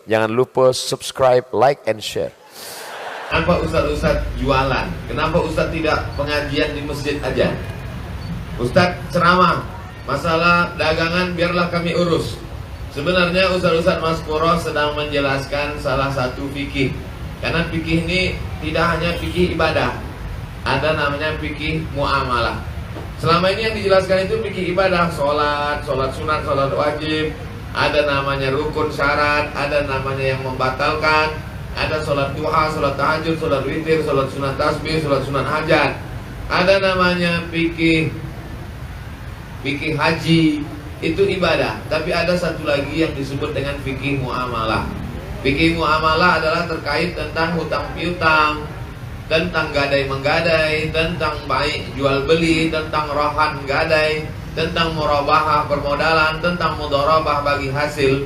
Jangan lupa subscribe, like, and share. Kenapa Ustadz jualan? Kenapa Ustadz tidak pengajian di masjid aja? Ustadz ceramah, masalah dagangan biarlah kami urus. Sebenarnya Ustadz Maspuro sedang menjelaskan salah satu fikih. Karena fikih ini tidak hanya fikih ibadah, ada namanya fikih muamalah. Selama ini yang dijelaskan itu fikih ibadah, sholat sunat, sholat wajib, ada namanya rukun syarat, ada namanya yang membatalkan, ada sholat duha, sholat tahajud, sholat witir, sholat sunat tasbih, sholat sunat hajat. Ada namanya fikih haji, itu ibadah. Tapi ada satu lagi yang disebut dengan fikih muamalah. Fikih muamalah adalah terkait tentang hutang piutang, tentang gadai menggadai, tentang baik jual beli, tentang rohan gadai, tentang murabahah permodalan, tentang mudharabah bagi hasil.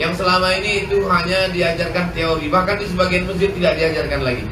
Yang selama ini itu hanya diajarkan teori, bahkan di sebagian masjid tidak diajarkan lagi.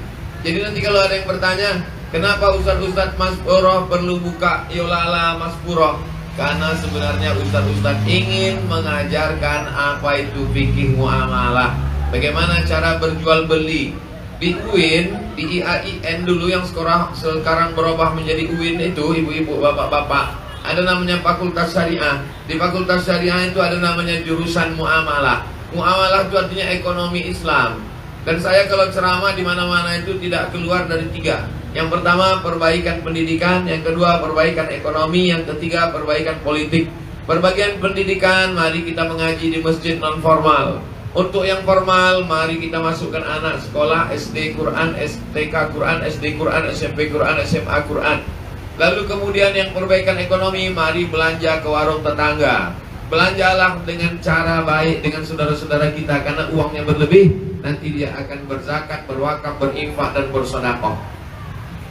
Jadi nanti kalau ada yang bertanya, kenapa Ustadz Maspuro perlu buka Yolala Maspuro? Karena sebenarnya Ustadz ingin mengajarkan apa itu fikih muamalah, bagaimana cara berjual beli. Di UIN, di IAIN dulu yang sekarang berubah menjadi UIN itu, ibu-ibu, bapak-bapak, ada namanya fakultas syariah. Di fakultas syariah itu ada namanya jurusan muamalah. Muamalah itu artinya ekonomi Islam. Dan saya kalau ceramah di mana-mana itu tidak keluar dari tiga. Yang pertama perbaikan pendidikan, yang kedua perbaikan ekonomi, yang ketiga perbaikan politik. Perbagian pendidikan, mari kita mengaji di masjid non formal. Untuk yang formal, mari kita masukkan anak sekolah SD Quran, STK Quran, SD Quran, SMP Quran, SMA Quran. Lalu kemudian yang perbaikan ekonomi, mari belanja ke warung tetangga. Belanjalah dengan cara baik dengan saudara-saudara kita, karena uangnya berlebih, nanti dia akan berzakat, berwakaf, berinfak, dan bersedekah.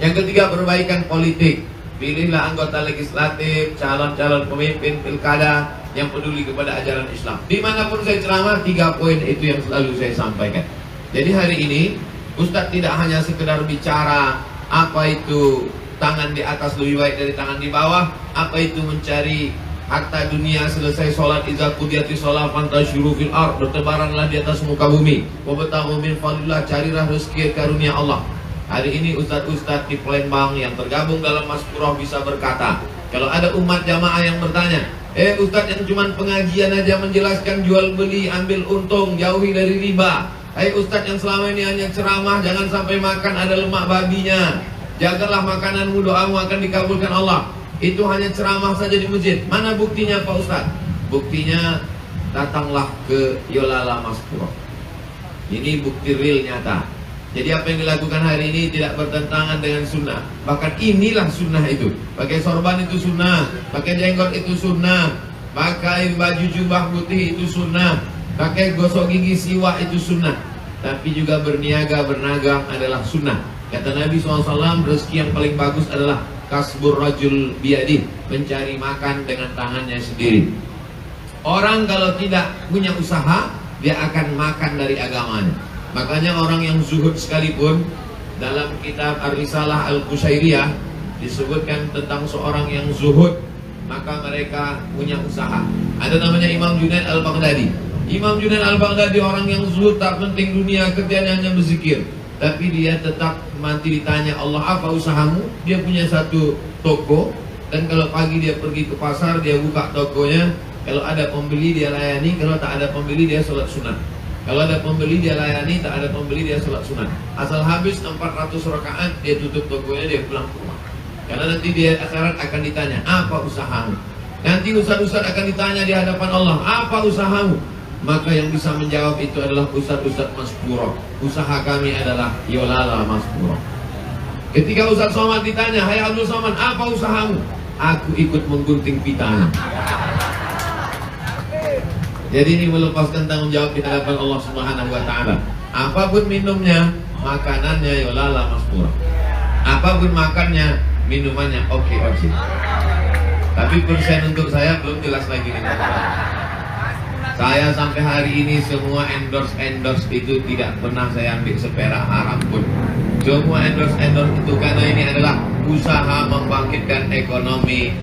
Yang ketiga, perbaikan politik. Pilihlah anggota legislatif, calon-calon pemimpin pilkada yang peduli kepada ajaran Islam. Dimanapun saya ceramah, 3 poin itu yang selalu saya sampaikan. Jadi hari ini Ustadz tidak hanya sekedar bicara apa itu tangan di atas lebih baik dari tangan di bawah, apa itu mencari harta dunia, selesai sholat idza qudiyati sholat fantashiru fil ard, bertebaranlah di atas muka bumi, wabtaghu min fadlillah, carilah rezeki karunia Allah. Hari ini ustadz-ustadz di Palembang yang tergabung dalam Maspuro bisa berkata, kalau ada umat jamaah yang bertanya, ustadz yang cuma pengajian aja menjelaskan jual beli, ambil untung, jauhi dari riba. Ustadz yang selama ini hanya ceramah, jangan sampai makan ada lemak babinya, jagalah makananmu, doamu akan dikabulkan Allah. Itu hanya ceramah saja di masjid. Mana buktinya Pak Ustadz? Buktinya datanglah ke Yolala Maspuro. Ini bukti real nyata. Jadi apa yang dilakukan hari ini tidak bertentangan dengan sunnah. Bahkan inilah sunnah itu. Pakai sorban itu sunnah, pakai jenggot itu sunnah, pakai baju jubah putih itu sunnah, pakai gosok gigi siwak itu sunnah. Tapi juga berniaga, berdagang adalah sunnah. Kata Nabi SAW, rezeki yang paling bagus adalah kasbur rajul biyadih, mencari makan dengan tangannya sendiri. Orang kalau tidak punya usaha, dia akan makan dari agamanya. Makanya orang yang zuhud sekalipun, dalam kitab Ar-Risalah Al-Qushairiyah disebutkan tentang seorang yang zuhud, maka mereka punya usaha. Ada namanya Imam Junaid Al-Baghdadi. Imam Junaid Al-Baghdadi orang yang zuhud, tak penting dunia, kerjanya hanya berzikir. Tapi dia tetap mati ditanya Allah, apa usahamu? Dia punya satu toko, dan kalau pagi dia pergi ke pasar, dia buka tokonya. Kalau ada pembeli dia layani, kalau tak ada pembeli dia sholat sunat. Kalau ada pembeli dia layani, tak ada pembeli dia sholat sunat. Asal habis 400 rakaat dia tutup tokonya, dia pulang ke rumah. Karena nanti dia akhirat akan ditanya, apa usahamu? Nanti ustaz-ustaz akan ditanya di hadapan Allah, apa usahamu? Maka yang bisa menjawab itu adalah Ustadz Maspuro. Usaha kami adalah Yolala Maspuro. Ketika Ustadz Somad ditanya, hai Abdul Somad, apa usahamu? Aku ikut menggunting pitanya. Jadi ini melepaskan tanggung jawab di hadapan Allah Subhanahu wa Ta'ala. Apapun minumnya, makanannya Yolala Maspuro. Apapun makannya, minumannya oke. Tapi persen untuk saya belum jelas lagi nih. Saya sampai hari ini semua endorse itu tidak pernah saya ambil seperak haram pun. Semua endorse itu karena ini adalah usaha membangkitkan ekonomi.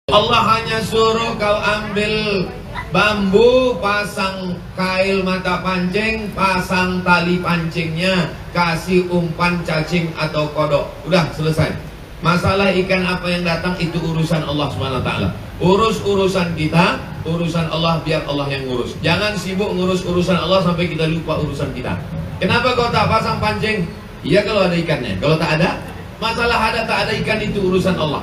Allah hanya suruh kau ambil Bambu, pasang kail mata pancing, pasang tali pancingnya, kasih umpan cacing atau kodok. Udah selesai. Masalah ikan apa yang datang itu urusan Allah SWT. Urus urusan kita, urusan Allah biar Allah yang ngurus. Jangan sibuk ngurus urusan Allah sampai kita lupa urusan kita. Kenapa kau tak pasang pancing? Iya kalau ada ikannya. Kalau tak ada, masalah ada tak ada ikan itu urusan Allah.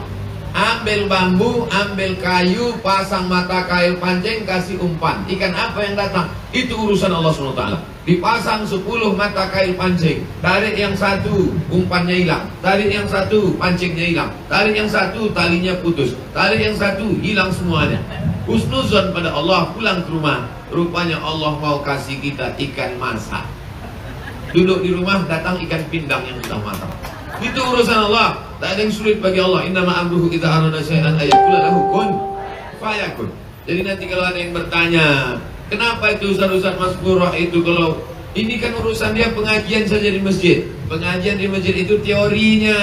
Ambil bambu, ambil kayu, pasang mata kail pancing, kasih umpan. Ikan apa yang datang? Itu urusan Allah SWT. Dipasang 10 mata kail pancing, tarik yang satu, umpannya hilang. Tarik yang satu, pancingnya hilang. Tarik yang satu, talinya putus. Tarik yang satu, hilang semuanya. Husnuzon pada Allah, pulang ke rumah. Rupanya Allah mau kasih kita ikan masak. Duduk di rumah, datang ikan pindang yang sudah matang. Itu urusan Allah. Tak ada yang sulit bagi Allah. Innama amruhu idza arada syai'an ayaqula lahu kun fayakun. Jadi nanti kalau ada yang bertanya, kenapa itu Ustaz Maskurah itu kalau ini kan urusan dia pengajian saja di masjid. Pengajian di masjid itu teorinya.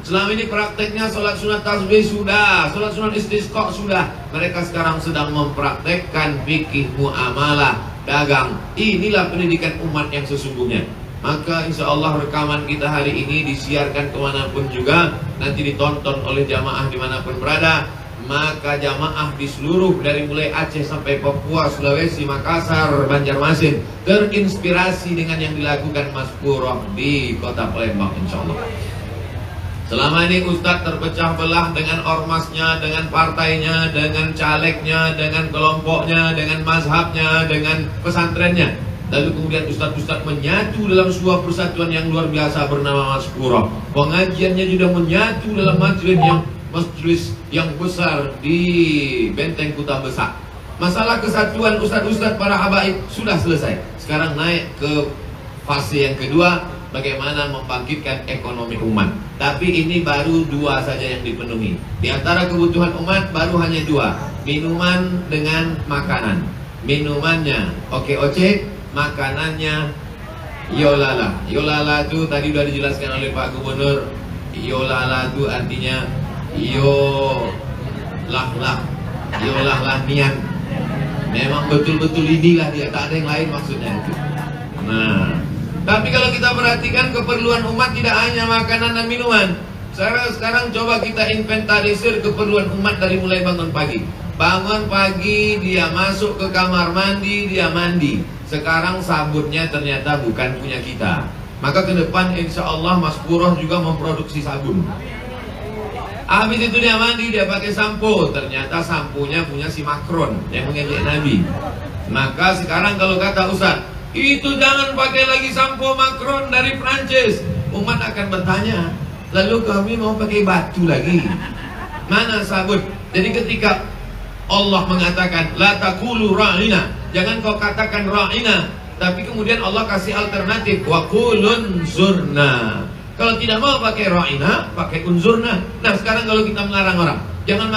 Selama ini prakteknya sholat sunat tasbih sudah, sholat sunat istisqa sudah. Mereka sekarang sedang mempraktekkan fikih muamalah dagang. Inilah pendidikan umat yang sesungguhnya. Maka insya Allah rekaman kita hari ini disiarkan kemanapun juga, nanti ditonton oleh jamaah dimanapun berada. Maka jamaah di seluruh dari mulai Aceh sampai Papua, Sulawesi, Makassar, Banjarmasin terinspirasi dengan yang dilakukan Mas Purah di kota Palembang insya Allah. Selama ini Ustadz terpecah belah dengan ormasnya, dengan partainya, dengan calegnya, dengan kelompoknya, dengan mazhabnya, dengan pesantrennya. Lalu kemudian ustadz-ustadz menyatu dalam sebuah persatuan yang luar biasa bernama Mas Purah. Pengajiannya juga menyatu dalam majelis yang besar di Benteng Kuta Besar. Masalah kesatuan ustadz-ustadz para habaib sudah selesai. Sekarang naik ke fase yang kedua, bagaimana membangkitkan ekonomi umat. Tapi ini baru 2 saja yang dipenuhi. Di antara kebutuhan umat baru hanya 2, minuman dengan makanan. Minumannya oke-oce, makanannya yolala. Yolala itu tadi sudah dijelaskan oleh Pak Gubernur. Yolala itu artinya yolah nian. Memang betul-betul inilah dia, tak ada yang lain maksudnya itu. Nah, tapi kalau kita perhatikan keperluan umat tidak hanya makanan dan minuman. Sekarang coba kita inventarisir keperluan umat dari mulai bangun pagi. Bangun pagi dia masuk ke kamar mandi, dia mandi. Sekarang sabunnya ternyata bukan punya kita. Maka ke depan insya Allah Mas Purah juga memproduksi sabun. Habis itu dia mandi, dia pakai sampo. Ternyata samponya punya si Macron yang mengejek Nabi. Maka sekarang kalau kata Ustaz, itu jangan pakai lagi sampo Macron dari Prancis. Umat akan bertanya, lalu kami mau pakai batu lagi? Mana sabun? Jadi ketika Allah mengatakan la taqulu ra'ina, jangan kau katakan ra'ina, tapi kemudian Allah kasih alternatif wa qulun zurna. Kalau tidak mau pakai ra'ina, pakai unzurna. Nah, sekarang kalau kita melarang orang, jangan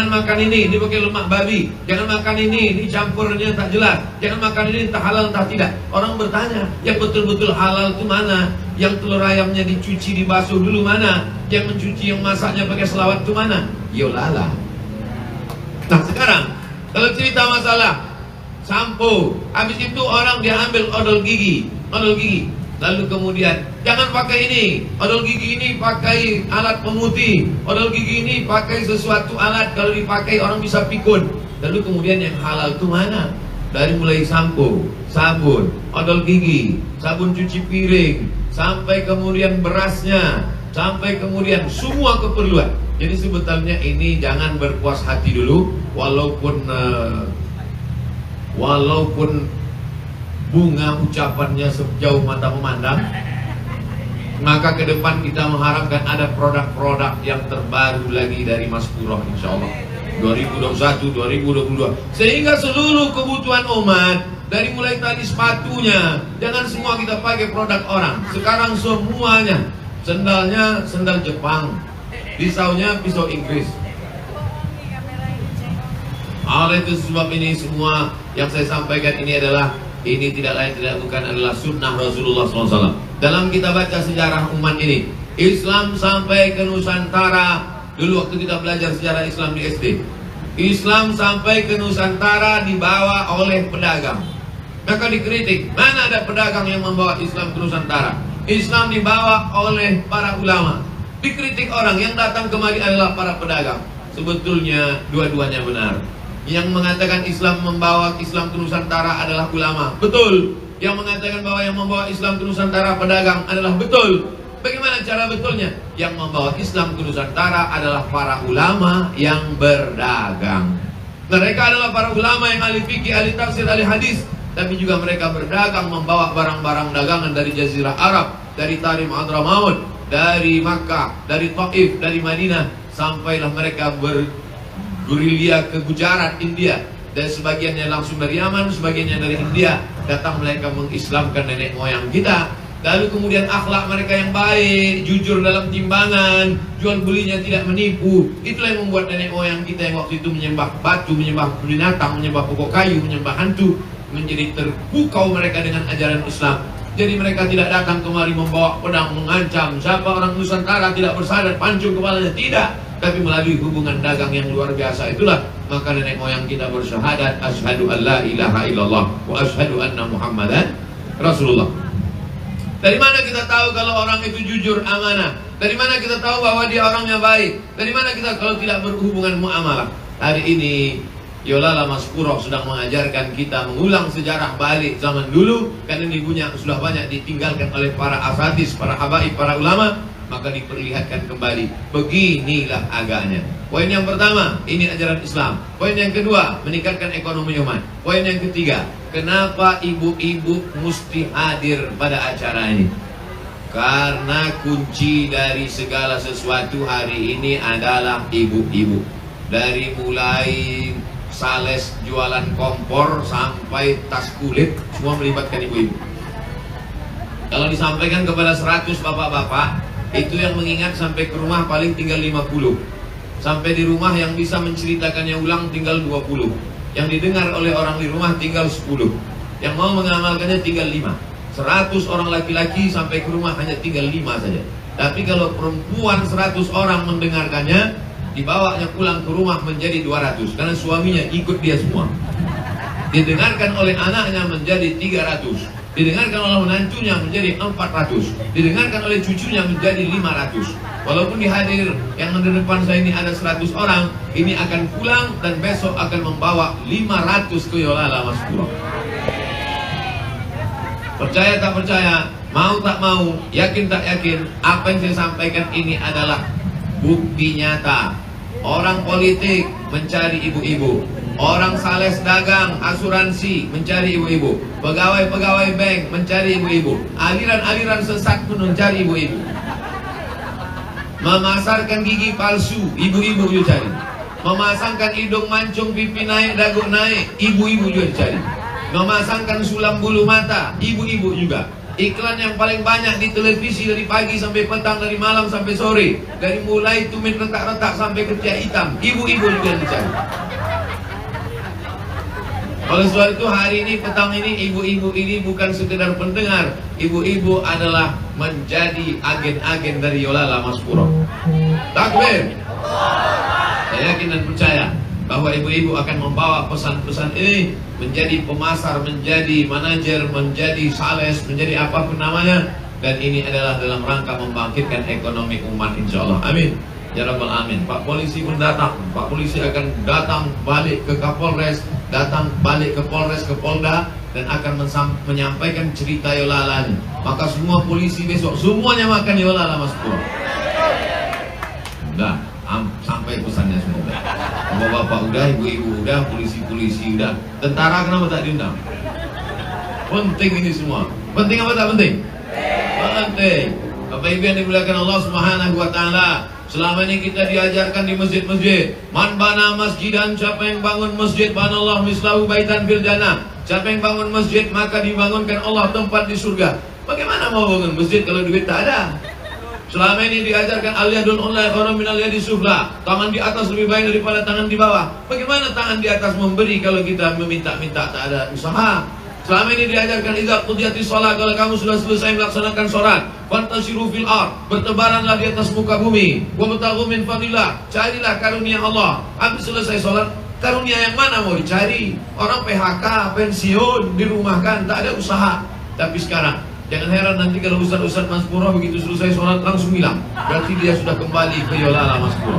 makan ini pakai lemak babi, jangan makan ini campurnya tak jelas, jangan makan ini entah halal entah tidak. Orang bertanya, yang betul-betul halal itu mana? Yang telur ayamnya dicuci dibasuh dulu mana? Yang mencuci yang masaknya pakai selawat itu mana? Yolala. Nah sekarang kalau cerita masalah sampo, habis itu orang dia ambil odol gigi, lalu kemudian jangan pakai ini, odol gigi ini pakai alat pemutih, odol gigi ini pakai sesuatu alat kalau dipakai orang bisa pikun. Lalu kemudian yang halal itu mana? Dari mulai sampo, sabun, odol gigi, sabun cuci piring, sampai kemudian berasnya, sampai kemudian semua keperluan. Jadi sebetulnya ini jangan berpuas hati dulu, walaupun bunga ucapannya sejauh mata memandang. Maka ke depan kita mengharapkan ada produk-produk yang terbaru lagi dari Mas Purah insya Allah 2021, 2022, sehingga seluruh kebutuhan umat dari mulai tadi sepatunya, jangan semua kita pakai produk orang. Sekarang semuanya, sendalnya sendal Jepang, pisaunya pisau Inggris. Oleh itu sebab ini semua yang saya sampaikan ini adalah, ini tidak lain tidak bukan adalah sunnah Rasulullah SAW. Dalam kita baca sejarah umat ini, Islam sampai ke Nusantara. Dulu waktu kita belajar sejarah Islam di SD, Islam sampai ke Nusantara dibawa oleh pedagang. Maka dikritik, mana ada pedagang yang membawa Islam ke Nusantara? Islam dibawa oleh para ulama. Dikritik orang yang datang kemari adalah para pedagang. Sebetulnya dua-duanya benar. Yang mengatakan Islam membawa Islam ke Nusantara adalah ulama, betul. Yang mengatakan bahwa yang membawa Islam ke Nusantara pedagang adalah betul. Bagaimana cara betulnya? Yang membawa Islam ke Nusantara adalah para ulama yang berdagang. Mereka adalah para ulama yang ahli fikih, ahli tafsir, ahli hadis. Tapi juga mereka berdagang, membawa barang-barang dagangan dari Jazirah Arab, dari Tarim Hadramaut, dari Makkah, dari Taif, dari Madinah. Sampailah mereka bergerilya ke Gujarat, India. Dan sebagiannya langsung dari Yaman, sebagiannya dari India. Datang mereka mengislamkan nenek moyang kita. Lalu kemudian akhlak mereka yang baik, jujur dalam timbangan, jual belinya tidak menipu. Itulah yang membuat nenek moyang kita yang waktu itu menyembah batu, menyembah binatang, menyembah pokok kayu, menyembah hantu, menjadi terpukau mereka dengan ajaran Islam. Jadi mereka tidak datang kemari membawa pedang mengancam. Siapa orang Nusantara tidak bersadar, pancung kepalanya, tidak. Tapi melalui hubungan dagang yang luar biasa itulah maka nenek moyang kita bersyahadat asyhadu an la ilaha illallah wa asyhadu anna muhammadan rasulullah. Dari mana kita tahu kalau orang itu jujur, amanah? Dari mana kita tahu bahwa dia orangnya baik? Dari mana kita kalau tidak berhubungan muamalah? Hari ini Yolala Maspuro sedang mengajarkan kita mengulang sejarah balik zaman dulu. Karena ini sudah banyak ditinggalkan oleh para asatidz, para habaib, para ulama. Maka diperlihatkan kembali. Beginilah agaknya. Poin yang pertama, ini ajaran Islam. Poin yang kedua, meningkatkan ekonomi umat. Poin yang ketiga, kenapa ibu-ibu mesti hadir pada acara ini? Karena kunci dari segala sesuatu hari ini adalah ibu-ibu. Dari mulai sales jualan kompor sampai tas kulit, semua melibatkan ibu-ibu. Kalau disampaikan kepada 100 bapak-bapak, itu yang mengingat sampai ke rumah paling tinggal 50. Sampai di rumah yang bisa menceritakannya ulang tinggal 20. Yang didengar oleh orang di rumah tinggal 10. Yang mau mengamalkannya tinggal 5. 100 orang laki-laki sampai ke rumah hanya tinggal 5 saja. Tapi kalau perempuan 100 orang mendengarkannya, dibawanya pulang ke rumah menjadi 200. Karena suaminya ikut dia semua. Didengarkan oleh anaknya menjadi 300. Didengarkan oleh menantunya menjadi 400. Didengarkan oleh cucunya menjadi 500. Walaupun dihadir yang di depan saya ini ada 100 orang, ini akan pulang dan besok akan membawa 500 ke Yolala Maspuro. Percaya tak percaya, mau tak mau, yakin tak yakin, apa yang saya sampaikan ini adalah bukti nyata. Orang politik mencari ibu-ibu, orang sales dagang, asuransi mencari ibu-ibu, pegawai-pegawai bank mencari ibu-ibu, aliran-aliran sesat pun mencari ibu-ibu. Memasarkan gigi palsu, ibu-ibu juga cari. Memasangkan hidung mancung, pipi naik, dagu naik, ibu-ibu juga dicari. Memasangkan sulam bulu mata, ibu-ibu juga. Iklan yang paling banyak di televisi dari pagi sampai petang, dari malam sampai sore, dari mulai tumit retak-retak sampai ketiak hitam, ibu-ibu juga dicari. Oleh sebab itu hari ini, petang ini, ibu-ibu ini bukan sekedar pendengar. Ibu-ibu adalah menjadi agen-agen dari Yolala Maspuro. Takbir. Saya yakin dan percaya bahwa ibu-ibu akan membawa pesan-pesan ini menjadi pemasar, menjadi manajer, menjadi sales, menjadi apapun namanya. Dan ini adalah dalam rangka membangkitkan ekonomi umat, insya Allah. Amin. Ya Rabbal Amin. Pak Polisi pun datang. Pak Polisi akan datang balik ke Kapolres, datang balik ke Polres, ke Polda, dan akan menyampaikan cerita Yolala ini. Maka semua polisi besok semuanya makan Yolala Maspuro. Udah, sampai pesannya semua. Bapak-bapak udah, ibu-ibu udah, polisi-polisi udah. Tentara kenapa tak diundang? Penting ini semua. Penting apa tak penting? Penting. Bapak Ibu yang dimuliakan Allah Subhanahu wa taala. Selama ini kita diajarkan di masjid-masjid, man bana masjidan, siapa yang bangun masjid, banallahu mislahu baitan fil jannah. Siapa yang bangun masjid maka dibangunkan Allah tempat di surga. Bagaimana mau bangun masjid kalau duit tak ada? Selama ini diajarkan al-yadul ulya khairum min al-yadi sufla. Tangan di atas lebih baik daripada tangan di bawah. Bagaimana tangan di atas memberi kalau kita meminta-minta tak ada usaha? Selama ini diajarkan idza qudiyatis shalah, kalau kamu sudah selesai melaksanakan sholat, fantasiru fil ard, bertebaranlah di atas muka bumi, wabtaghu min fadillah, carilah karunia Allah. Habis selesai sholat, Karunia yang mana mau dicari? Orang PHK, pensiun, dirumahkan, tak ada usaha. Tapi sekarang, jangan heran nanti kalau Ustaz-Ustaz Mas Puro begitu selesai sholat langsung hilang. Berarti dia sudah kembali ke Yolala Mas Puro.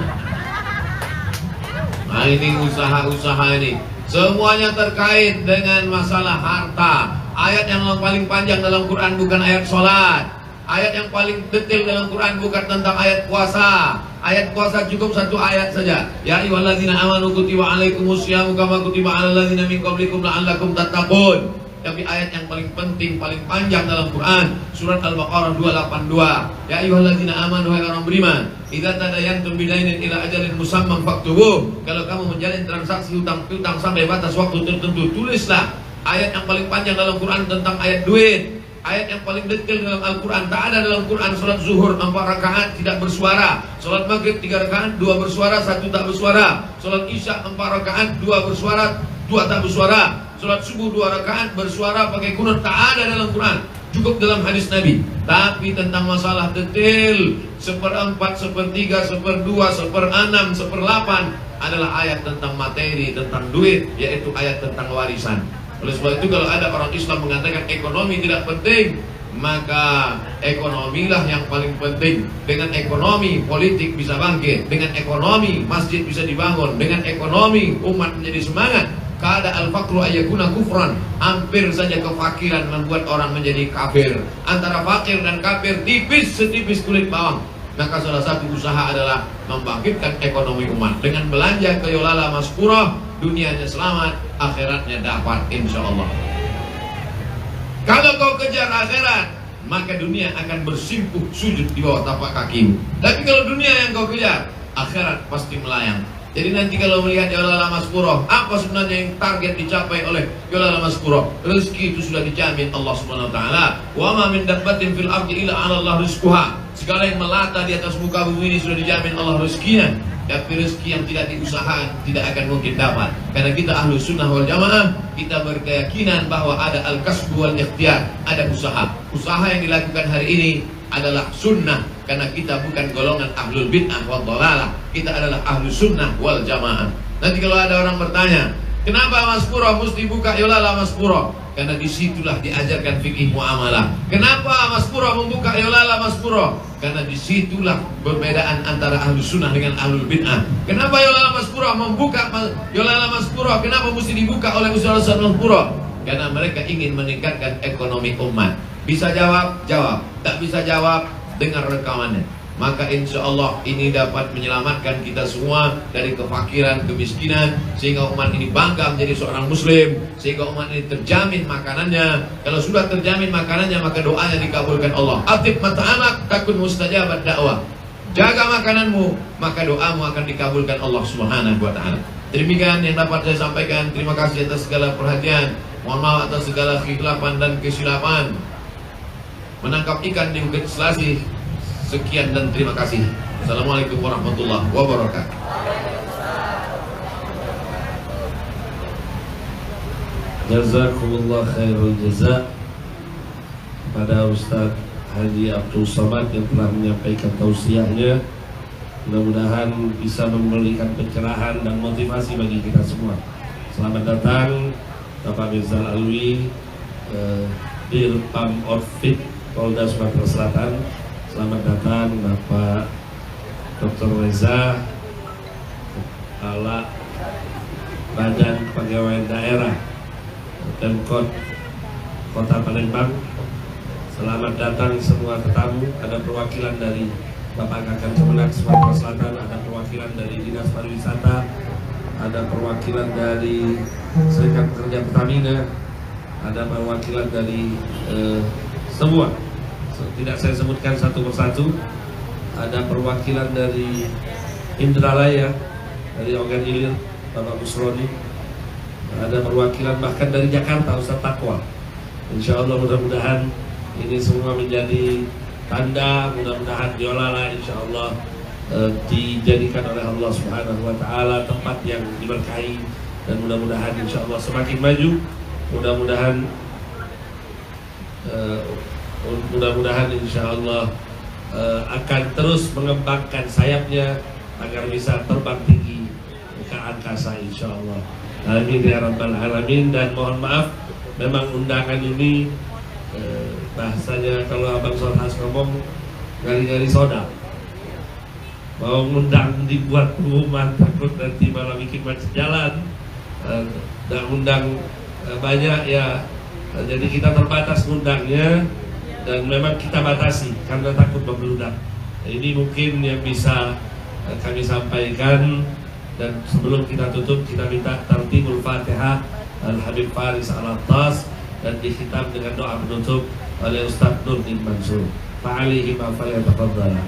Nah ini usaha-usaha ini. Semuanya terkait dengan masalah harta. Ayat yang paling panjang dalam Quran bukan ayat sholat. Ayat yang paling detail dalam Quran bukan tentang ayat puasa. Ayat puasa cukup satu ayat saja. Ya ayyuhalladzina amanu kutiba alaikumusyamu kama kutiba alal ladzina min qablikum la'allakum tattaqun. Tapi ayat yang paling penting, paling panjang dalam Quran, surat Al-Baqarah 282. Ya ayyuhalladzina amanu, hai orang beriman, idza tadayantum bidainin ila ajalin musamman faktubuh. Kalau kamu menjalin transaksi hutang-hutang sampai batas waktu tertentu, tulislah. Ayat yang paling panjang dalam Quran tentang ayat duit. Ayat yang paling detail dalam Al-Quran. Tak ada dalam Quran sholat zuhur 4 rakaat tidak bersuara, sholat maghrib 3 rakaat 2 bersuara, 1 tak bersuara, sholat isya 4 rakaat 2 bersuara, 2 tak bersuara, sholat subuh 2 rakaat bersuara pakai kunut. Tak ada dalam Quran, cukup dalam hadis Nabi. Tapi tentang masalah detail 1/4, 1/3, 1/2, 1/6, 1/8 adalah ayat tentang materi, tentang duit, yaitu ayat tentang warisan. Oleh sebab itu kalau ada orang Islam mengatakan ekonomi tidak penting, maka ekonomilah yang paling penting. Dengan ekonomi politik bisa bangkit, dengan ekonomi masjid bisa dibangun, dengan ekonomi umat menjadi semangat. Kada al-faqru ayyakuna kufran. Hampir saja kefakiran membuat orang menjadi kafir. Antara fakir dan kafir tipis setipis kulit bawang. Maka salah satu usaha adalah membangkitkan ekonomi umat dengan belanja ke Yolala Mas Puro. Dunianya selamat, akhiratnya dapat insya Allah. Kalau kau kejar akhirat, maka dunia akan bersimpuh sujud di bawah tapak kakimu. Tapi kalau dunia yang kau kejar, akhirat pasti melayang. Jadi nanti kalau melihat Yolala Mas Puro, apa sebenarnya yang target dicapai oleh Yolala Mas Puro? Rezeki itu sudah dijamin Allah Subhanahu wa taala. Wa ma min dabbatin fil ardi illa 'ala Allah rizquha. Segala yang melata di atas muka bumi ini sudah dijamin Allah rezekinya. Tapi rezeki yang tidak diusahakan tidak akan mungkin dapat. Karena kita ahlu sunnah wal jamaah, kita berkeyakinan bahwa ada al-kasbu wal ikhtiar, ada usaha. Usaha yang dilakukan hari ini adalah sunnah, karena kita bukan golongan ahlul bid'ah wal dhalalah. Kita adalah ahlu sunnah wal jamaah. Nanti kalau ada orang bertanya, kenapa Mas Puro mesti buka Yolala Mas Puro? Karena disitulah diajarkan fikih muamalah. Kenapa Mas Puro membuka Yolala Mas Puro? Karena disitulah perbedaan antara ahlu sunnah dengan ahlul bid'ah. Kenapa Yolala Mas Puro membuka Yolala Mas Puro? Kenapa mesti dibuka oleh Ustaz Mas Puro? Karena mereka ingin meningkatkan ekonomi umat. Bisa jawab? Jawab. Tak bisa jawab? Dengar rekamannya. Maka insya Allah ini dapat menyelamatkan kita semua dari kefakiran, kemiskinan, sehingga umat ini bangga menjadi seorang muslim, sehingga umat ini terjamin makanannya. Kalau sudah terjamin makanannya, maka doanya dikabulkan Allah. Atib mata'amak takun mustajabat dakwah. Jaga makananmu, maka doamu akan dikabulkan Allah Subhanahu wa taala. Demikian yang dapat saya sampaikan. Terima kasih atas segala perhatian. Mohon maaf atas segala kekhilafan dan kesilapan. Menangkap ikan di Bukit Selasih. Sekian dan terima kasih. Assalamualaikum warahmatullahi wabarakatuh. Jazakumullah khairul jaza pada Ustaz Haji Abdul Somad yang telah menyampaikan tausiahnya. Mudah-mudahan bisa memberikan pencerahan dan motivasi bagi kita semua. Selamat datang Bapak Rizal Alwi, Dirpam Outfit Polda Sumatera Selatan. Selamat datang Bapak Dr. Reza, Kepala Badan Kepegawaian Daerah Pemkot Kota Palembang. Selamat datang semua tetamu. Ada perwakilan dari Bapak Kakak Kemenak Sumatera Selatan, ada perwakilan dari Dinas Pariwisata, ada perwakilan dari Serikat Pekerja Pertamina, ada perwakilan dari semua. Tidak saya sebutkan satu persatu. Ada perwakilan dari Indralaya, dari Ogan Ilir, Bapak Busroni. Ada perwakilan bahkan dari Jakarta, Ustaz Taqwa. Insya Allah mudah-mudahan ini semua menjadi tanda, mudah-mudahan Yolala insya Allah dijadikan oleh Allah Subhanahu wa taala tempat yang diberkahi, dan mudah-mudahan insya Allah semakin maju. Mudah-mudahan insya Allah akan terus mengembangkan sayapnya agar bisa terbang tinggi ke angkasa insyaallah. Amin ya rabbal alamin. Dan mohon maaf, memang undangan ini bahasanya kalau Abang Solhas ngomong ngari-ngari soda. Mau ngundang dibuat pengumuman, takut nanti malah bikin macet jalan. Dan undang banyak ya, jadi kita terbatas ngundangnya dan memang kita batasi karena takut membludak. Ini mungkin yang bisa kami sampaikan. Dan sebelum kita tutup, kita minta tartibul Fatihah Al-Habib Faris Al-Attas dan dihitam dengan doa penutup oleh Ustaz Nurdin Mansur. Fa'alihi ma'afal ya tafadzalah.